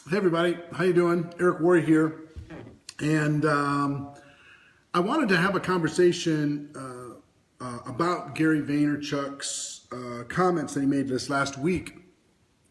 Hey everybody, how you doing? Eric Worre here, and I wanted to have a conversation about Gary Vaynerchuk's comments that he made this last week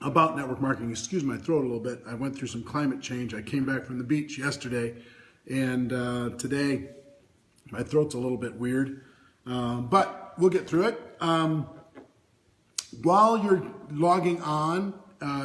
about network marketing. Excuse my throat a little bit. I went through some climate change. I came back from the beach yesterday, and today my throat's a little bit weird, but we'll get through it. While you're logging on,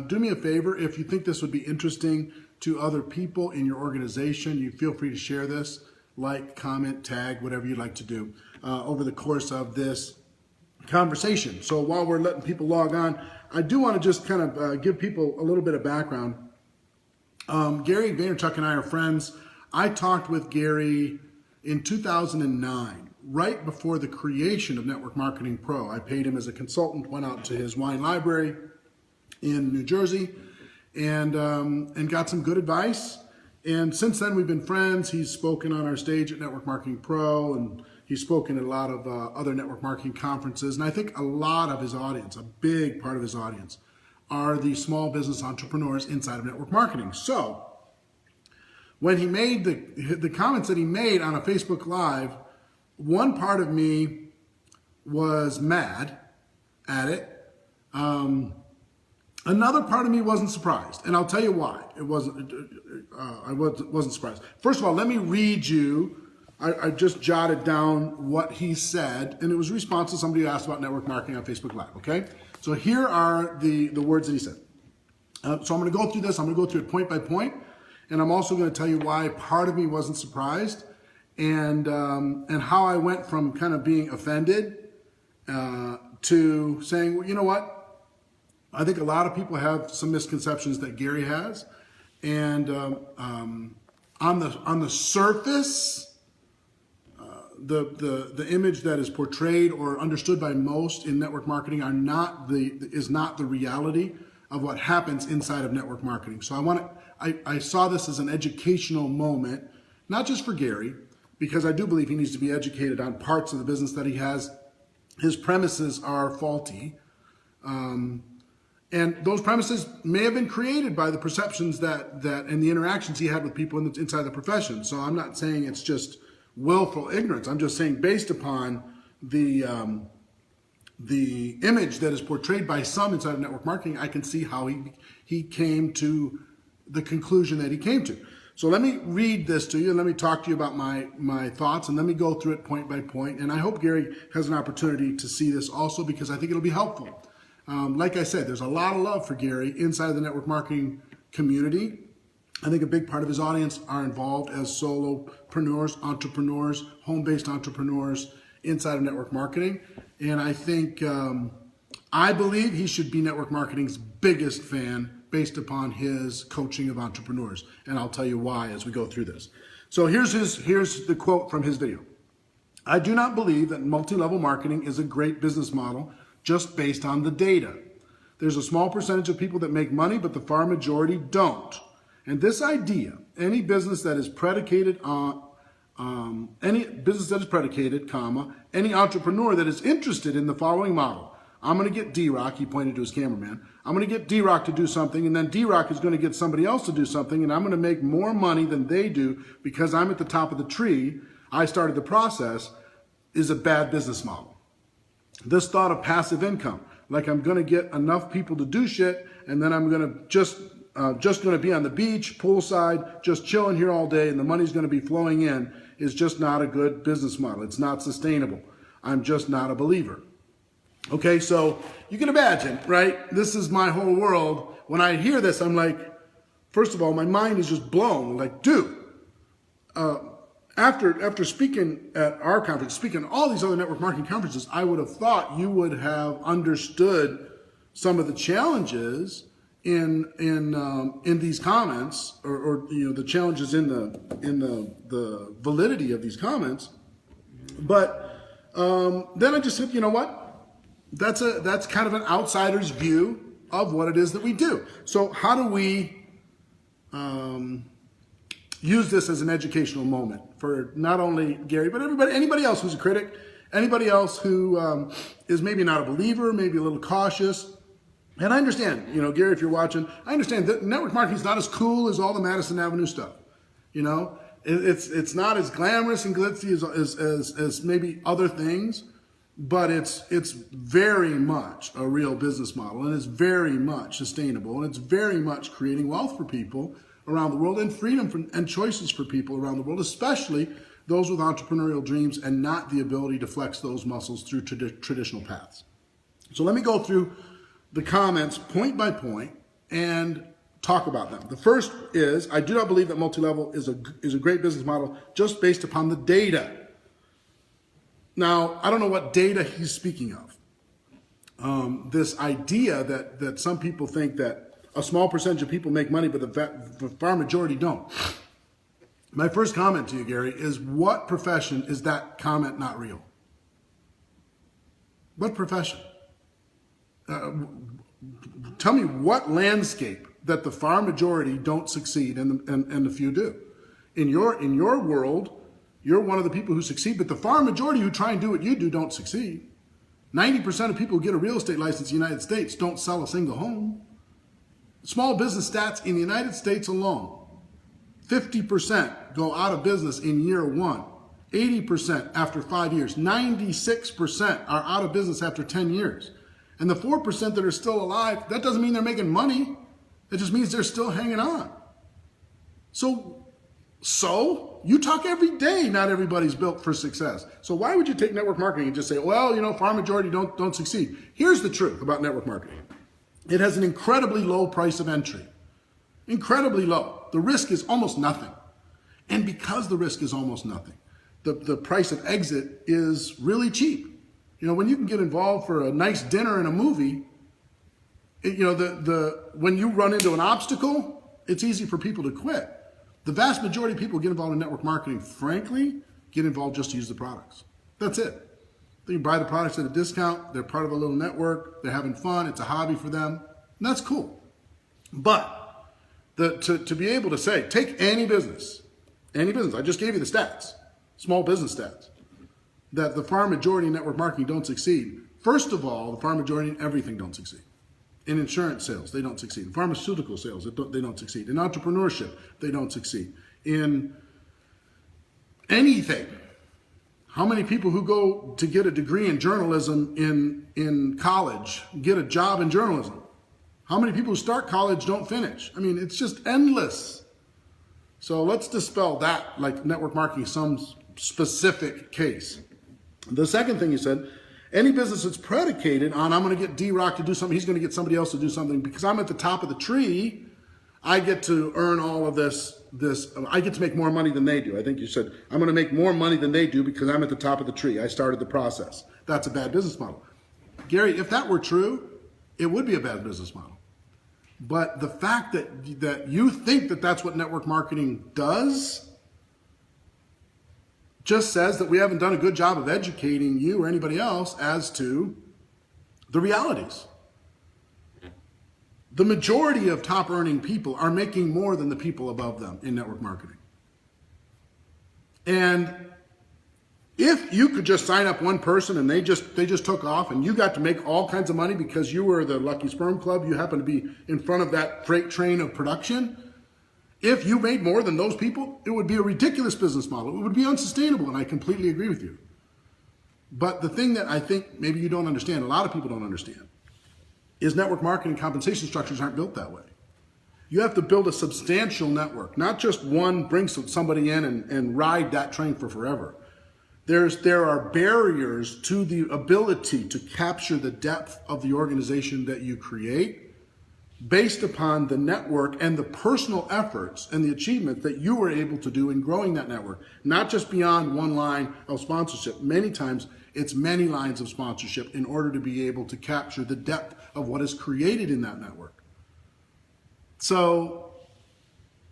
do me a favor. If you think this would be interesting to other people in your organization, you feel free to share this, like, comment, tag, whatever you'd like to do over the course of this conversation. So while we're letting people log on, I do want to just kind of give people a little bit of background. Gary Vaynerchuk and I are friends. I talked with Gary in 2009, right before the creation of Network Marketing Pro. I paid him as a consultant, went out to his wine library in New Jersey, and got some good advice. And since then, we've been friends. He's spoken on our stage at Network Marketing Pro, and he's spoken at a lot of other network marketing conferences. And I think a lot of his audience, a big part of his audience, are the small business entrepreneurs inside of network marketing. So when he made the comments that he made on a Facebook Live, one part of me was mad at it. Another part of me wasn't surprised, and I'll tell you why. I wasn't surprised. First of all, let me read you. I just jotted down what he said, and it was a response to somebody who asked about network marketing on Facebook Live. Okay, so here are the words that he said. So I'm going to go through this. I'm going to go through it point by point, and I'm also going to tell you why part of me wasn't surprised, and how I went from kind of being offended to saying, well, you know what? I think a lot of people have some misconceptions that Gary has, and on the surface, the image that is portrayed or understood by most in network marketing is not the reality of what happens inside of network marketing. So I saw this as an educational moment, not just for Gary, because I do believe he needs to be educated on parts of the business that he has. His premises are faulty. And those premises may have been created by the perceptions that and the interactions he had with people inside the profession. So I'm not saying it's just willful ignorance. I'm just saying based upon the image that is portrayed by some inside of network marketing, I can see how he came to the conclusion that he came to. So let me read this to you, and let me talk to you about my thoughts, and let me go through it point by point. And I hope Gary has an opportunity to see this also, because I think it'll be helpful. Like I said, there's a lot of love for Gary inside of the network marketing community. I think a big part of his audience are involved as solopreneurs, entrepreneurs, home-based entrepreneurs inside of network marketing. And I think, I believe he should be network marketing's biggest fan based upon his coaching of entrepreneurs. And I'll tell you why as we go through this. So here's the quote from his video. I do not believe that multi-level marketing is a great business model just based on the data. There's a small percentage of people that make money, but the far majority don't. And this idea, any business that is predicated, any entrepreneur that is interested in the following model. I'm going to get D-Rock, he pointed to his cameraman. I'm going to get D-Rock to do something, and then D-Rock is going to get somebody else to do something, and I'm going to make more money than they do because I'm at the top of the tree. I started the process, is a bad business model. This thought of passive income, like I'm going to get enough people to do shit, and then I'm going to just going to be on the beach, poolside, just chilling here all day, and the money's going to be flowing in, is just not a good business model. It's not sustainable. I'm just not a believer. Okay, so you can imagine, right? This is my whole world. When I hear this, I'm like, first of all, my mind is just blown. Like, dude, after speaking at our conference, speaking at all these other network marketing conferences, I would have thought you would have understood some of the challenges in these comments, or you know, the challenges in the validity of these comments. But then I just said, you know what? That's kind of an outsider's view of what it is that we do. So how do we use this as an educational moment for not only Gary, but anybody else who's a critic, anybody else who is maybe not a believer, maybe a little cautious, And I understand, Gary, if you're watching, I understand that network marketing is not as cool as all the Madison Avenue stuff. It's not as glamorous and glitzy as maybe other things, but it's very much a real business model, and it's very much sustainable, and it's very much creating wealth for people around the world and freedom and choices for people around the world, especially those with entrepreneurial dreams and not the ability to flex those muscles through traditional paths. So let me go through the comments point by point and talk about them. The first is, I do not believe that multi-level is a great business model just based upon the data. Now, I don't know what data he's speaking of. This idea that some people think that a small percentage of people make money, but the far majority don't. My first comment to you, Gary, is what profession is that comment not real? What profession? Tell me what landscape that the far majority don't succeed and the few do. In your world, you're one of the people who succeed, but the far majority who try and do what you do don't succeed. 90% of people who get a real estate license in the United States don't sell a single home. Small business stats in the United States alone, 50% go out of business in year one, 80% after 5 years, 96% are out of business after 10 years. And the 4% that are still alive, that doesn't mean they're making money. It just means they're still hanging on. So you talk every day, not everybody's built for success. So why would you take network marketing and just say, well, far majority don't succeed? Here's the truth about network marketing. It has an incredibly low price of entry. Incredibly low. The risk is almost nothing. And because the risk is almost nothing, the price of exit is really cheap. When you can get involved for a nice dinner and a movie, when you run into an obstacle, it's easy for people to quit. The vast majority of people who get involved in network marketing, frankly, get involved just to use the products. That's it. They buy the products at a discount. They're part of a little network. They're having fun. It's a hobby for them. And that's cool. But to be able to say, take any business, I just gave you the stats, small business stats, that the far majority in network marketing don't succeed. First of all, the far majority in everything don't succeed. In insurance sales, they don't succeed. In pharmaceutical sales, they don't succeed. In entrepreneurship, they don't succeed. In anything. How many people who go to get a degree in journalism in college get a job in journalism? How many people who start college don't finish? I mean, it's just endless. So let's dispel that, like network marketing is some specific case. The second thing you said, any business that's predicated on I'm going to get D-Rock to do something, he's going to get somebody else to do something, because I'm at the top of the tree, I get to earn all of this, I get to make more money than they do. I think you said, I'm going to make more money than they do because I'm at the top of the tree. I started the process. That's a bad business model. Gary, if that were true, it would be a bad business model. But the fact that you think that that's what network marketing does just says that we haven't done a good job of educating you or anybody else as to the realities. The majority of top earning people are making more than the people above them in network marketing. And if you could just sign up one person and they just took off and you got to make all kinds of money because you were the Lucky Sperm Club, you happen to be in front of that freight train of production, if you made more than those people, it would be a ridiculous business model. It would be unsustainable, and I completely agree with you. But the thing that I think maybe you don't understand, a lot of people don't understand, is network marketing compensation structures aren't built that way. You have to build a substantial network, not just one, bring somebody in and ride that train for forever. There are barriers to the ability to capture the depth of the organization that you create based upon the network and the personal efforts and the achievement that you were able to do in growing that network, not just beyond one line of sponsorship. Many times it's many lines of sponsorship in order to be able to capture the depth of what is created in that network. So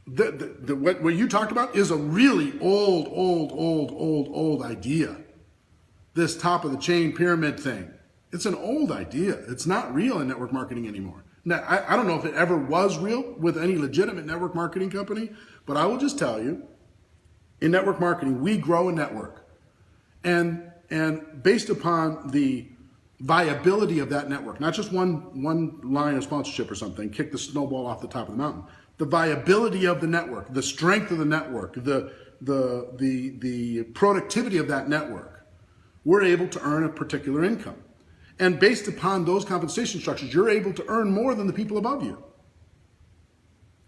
what you talked about is a really old idea. This top of the chain pyramid thing. It's an old idea. It's not real in network marketing anymore. Now, I don't know if it ever was real with any legitimate network marketing company, but I will just tell you, in network marketing, we grow a network. And based upon the viability of that network, not just one line of sponsorship or something, kick the snowball off the top of the mountain. The viability of the network, the strength of the network, the productivity of that network, we're able to earn a particular income. And based upon those compensation structures, you're able to earn more than the people above you.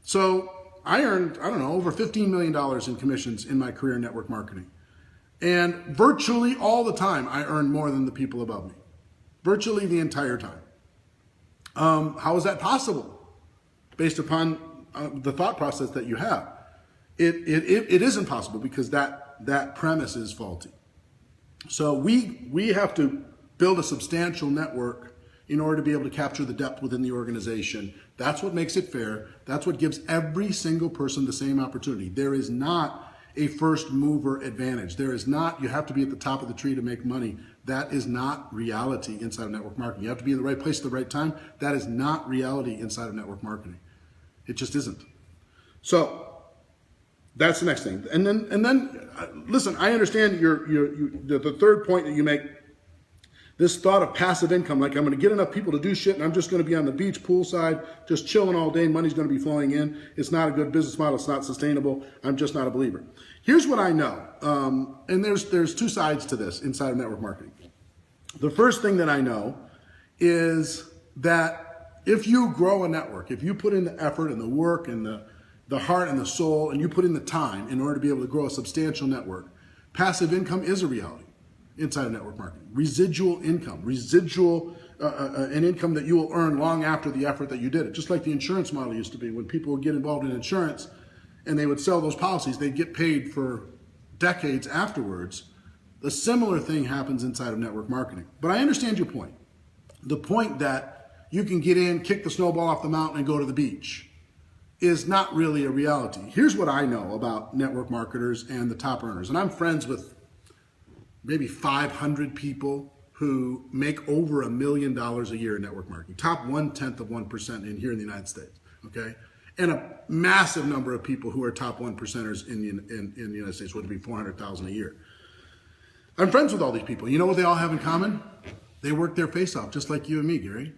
So I earned, I don't know, over $15 million in commissions in my career in network marketing. And virtually all the time, I earned more than the people above me. Virtually the entire time. How is that possible? Based upon the thought process that you have. It isn't possible because that premise is faulty. So we have to build a substantial network in order to be able to capture the depth within the organization. That's what makes it fair. That's what gives every single person the same opportunity. There is not a first mover advantage. There is not, you have to be at the top of the tree to make money. That is not reality inside of network marketing. You have to be in the right place at the right time. That is not reality inside of network marketing. It just isn't. So that's the next thing. And then listen, I understand the third point that you make, this thought of passive income, like I'm going to get enough people to do shit and I'm just going to be on the beach poolside, just chilling all day, money's going to be flowing in. It's not a good business model. It's not sustainable. I'm just not a believer. Here's what I know. And there's two sides to this inside of network marketing. The first thing that I know is that if you grow a network, if you put in the effort and the work and the heart and the soul, and you put in the time in order to be able to grow a substantial network, passive income is a reality inside of network marketing. Residual income, an income that you will earn long after the effort that you did it. Just like the insurance model used to be. When people would get involved in insurance and they would sell those policies, they'd get paid for decades afterwards. The similar thing happens inside of network marketing. But I understand your point. The point that you can get in, kick the snowball off the mountain and go to the beach is not really a reality. Here's what I know about network marketers and the top earners. And I'm friends with maybe 500 people who make over $1 million a year in network marketing. Top 0.1% in here in the United States, okay? And a massive number of people who are top 1%ers in the United States, whether it be 400,000 a year. I'm friends with all these people. You know what they all have in common? They work their face off, just like you and me, Gary.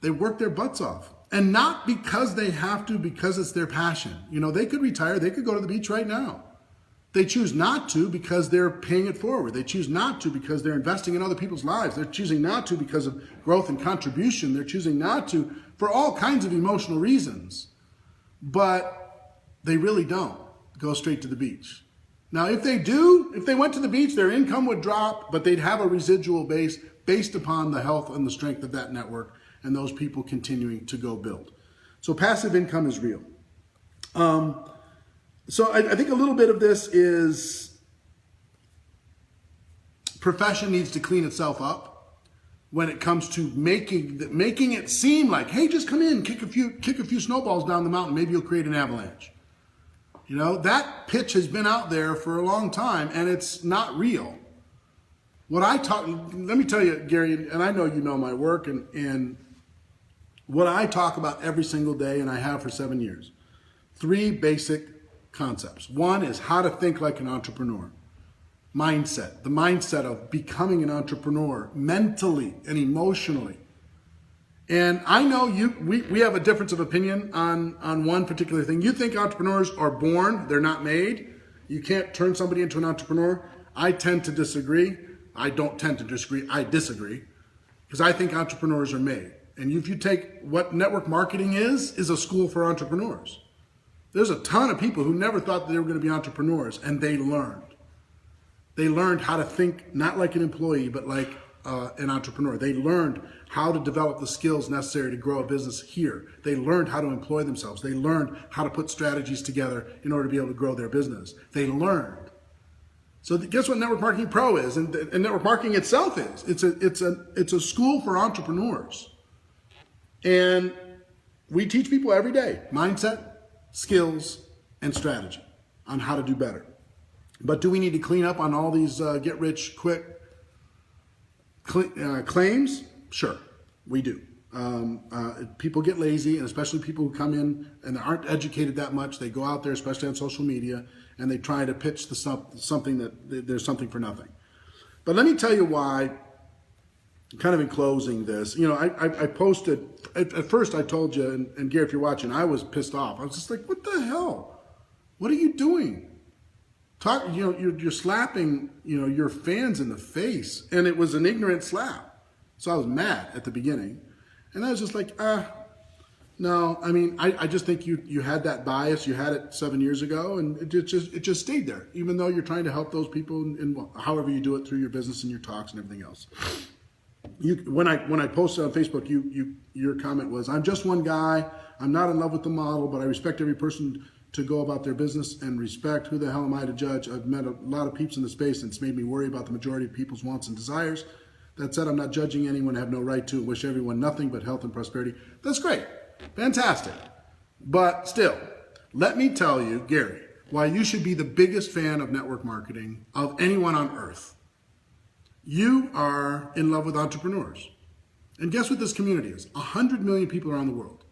They work their butts off. And not because they have to, because it's their passion. You know, they could retire, they could go to the beach right now. They choose not to because they're paying it forward. They choose not to because they're investing in other people's lives. They're choosing not to because of growth and contribution. They're choosing not to for all kinds of emotional reasons. But they really don't go straight to the beach. Now, if they do, if they went to the beach, their income would drop, but they'd have a residual base based upon the health and the strength of that network and those people continuing to go build. So passive income is real. So I think a little bit of this is profession needs to clean itself up when it comes to making it seem like, hey, just come in, kick a few snowballs down the mountain, maybe you'll create an avalanche. You know, that pitch has been out there for a long time and it's not real. Let me tell you, Gary, and I know you know my work and what I talk about every single day, and I have for 7 years. 3 basic concepts. One is how to think like an entrepreneur. Mindset, the mindset of becoming an entrepreneur mentally and emotionally. And I know we have a difference of opinion on one particular thing. You think entrepreneurs are born, they're not made. You can't turn somebody into an entrepreneur. I tend to disagree. I don't tend to disagree, I disagree. Because I think entrepreneurs are made. And if you take what network marketing is a school for entrepreneurs. There's a ton of people who never thought that they were going to be entrepreneurs, and they learned. They learned how to think not like an employee, but like an entrepreneur. They learned how to develop the skills necessary to grow a business here. They learned how to employ themselves. They learned how to put strategies together in order to be able to grow their business. They learned. So guess what Network Marketing Pro is, and network marketing itself is. It's a school for entrepreneurs. And we teach people every day mindset, skills, and strategy on how to do better. But do we need to clean up on all these get-rich-quick claims? Sure, we do. People get lazy, and especially people who come in and aren't educated that much. They go out there, especially on social media, and they try to pitch something that there's something for nothing. But let me tell you why kind of in closing this, I posted, at first I told you, and Gary, if you're watching, I was pissed off. I was just like, what the hell? What are you doing? You're slapping, your fans in the face, and it was an ignorant slap. So I was mad at the beginning, and I was just like, no. I mean, I just think you had that bias. You had it 7 years ago, and it just stayed there. Even though you're trying to help those people in however you do it through your business and your talks and everything else. When I posted on Facebook, your comment was, "I'm just one guy. I'm not in love with the model, but I respect every person to go about their business and respect. Who the hell am I to judge? I've met a lot of peeps in the space, and it's made me worry about the majority of people's wants and desires. That said, I'm not judging anyone. I have no right to. Wish everyone nothing but health and prosperity." That's great. Fantastic. But still, let me tell you, Gary, why you should be the biggest fan of network marketing of anyone on earth. You are in love with entrepreneurs. And guess what this community is? 100 million people around the world.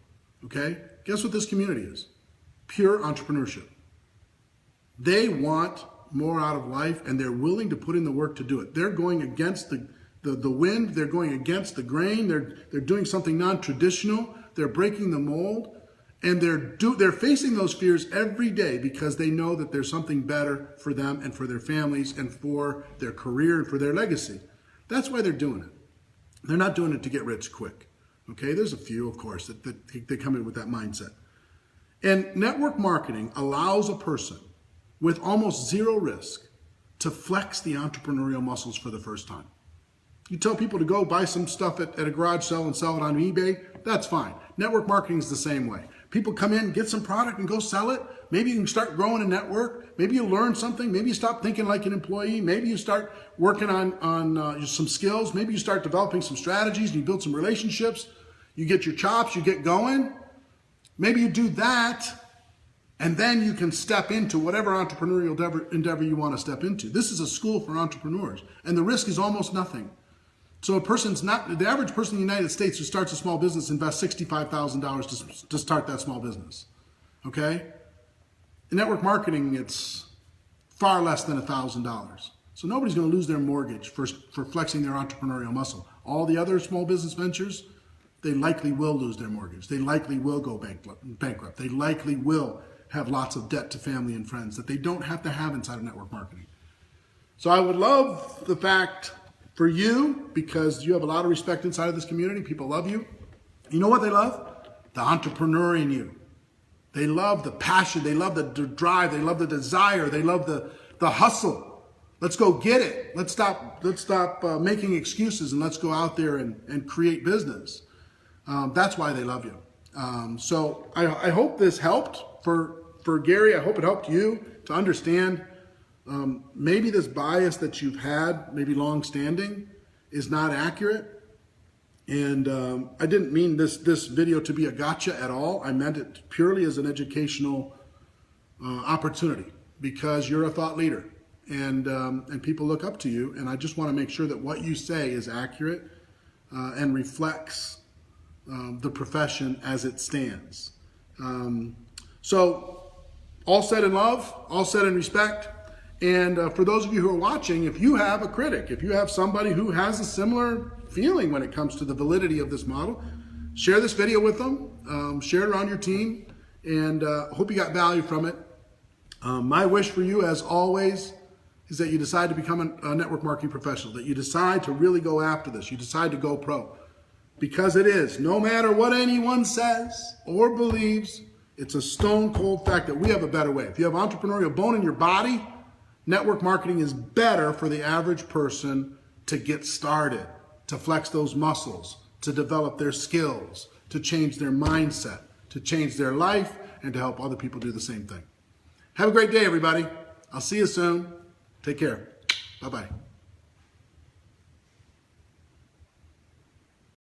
Okay? Guess what this community is? Pure entrepreneurship. They want more out of life, and they're willing to put in the work to do it. They're going against the wind. They're going against the grain. They're doing something non-traditional. They're breaking the mold. And they're facing those fears every day because they know that there's something better for them and for their families and for their career and for their legacy. That's why they're doing it. They're not doing it to get rich quick. Okay, there's a few, of course, that they come in with that mindset. And network marketing allows a person with almost zero risk to flex the entrepreneurial muscles for the first time. You tell people to go buy some stuff at a garage sale and sell it on eBay, that's fine. Network marketing is the same way. People come in, get some product and go sell it. Maybe you can start growing a network. Maybe you learn something. Maybe you stop thinking like an employee. Maybe you start working on some skills. Maybe you start developing some strategies and you build some relationships. You get your chops, you get going. Maybe you do that, and then you can step into whatever entrepreneurial endeavor you want to step into. This is a school for entrepreneurs, and the risk is almost nothing. So the average person in the United States who starts a small business invests $65,000 to start that small business, okay? In network marketing, it's far less than $1,000. So nobody's going to lose their mortgage for flexing their entrepreneurial muscle. All the other small business ventures, they likely will lose their mortgage. They likely will go bankrupt. They likely will have lots of debt to family and friends that they don't have to have inside of network marketing. So I would love the fact for you, because you have a lot of respect inside of this community. People love you. You know what they love? The entrepreneur in you. They love the passion. They love the drive. They love the desire. They love the hustle. Let's go get it. Let's stop making excuses and let's go out there and create business. That's why they love you. So I hope this helped for Gary. I hope it helped you to understand maybe this bias that you've had, maybe long-standing, is not accurate. And I didn't mean this video to be a gotcha at all. I meant it purely as an educational opportunity, because you're a thought leader and people look up to you. And I just want to make sure that what you say is accurate and reflects the profession as it stands. So all said in love, all said in respect. And for those of you who are watching, if you have a critic, if you have somebody who has a similar feeling when it comes to the validity of this model, share this video with them, share it around your team, and hope you got value from it. My wish for you, as always, is that you decide to become a network marketing professional, that you decide to really go after this, you decide to go pro. Because it is, no matter what anyone says or believes, it's a stone cold fact that we have a better way. If you have entrepreneurial bone in your body, network marketing is better for the average person to get started, to flex those muscles, to develop their skills, to change their mindset, to change their life, and to help other people do the same thing. Have a great day, everybody. I'll see you soon. Take care. Bye-bye.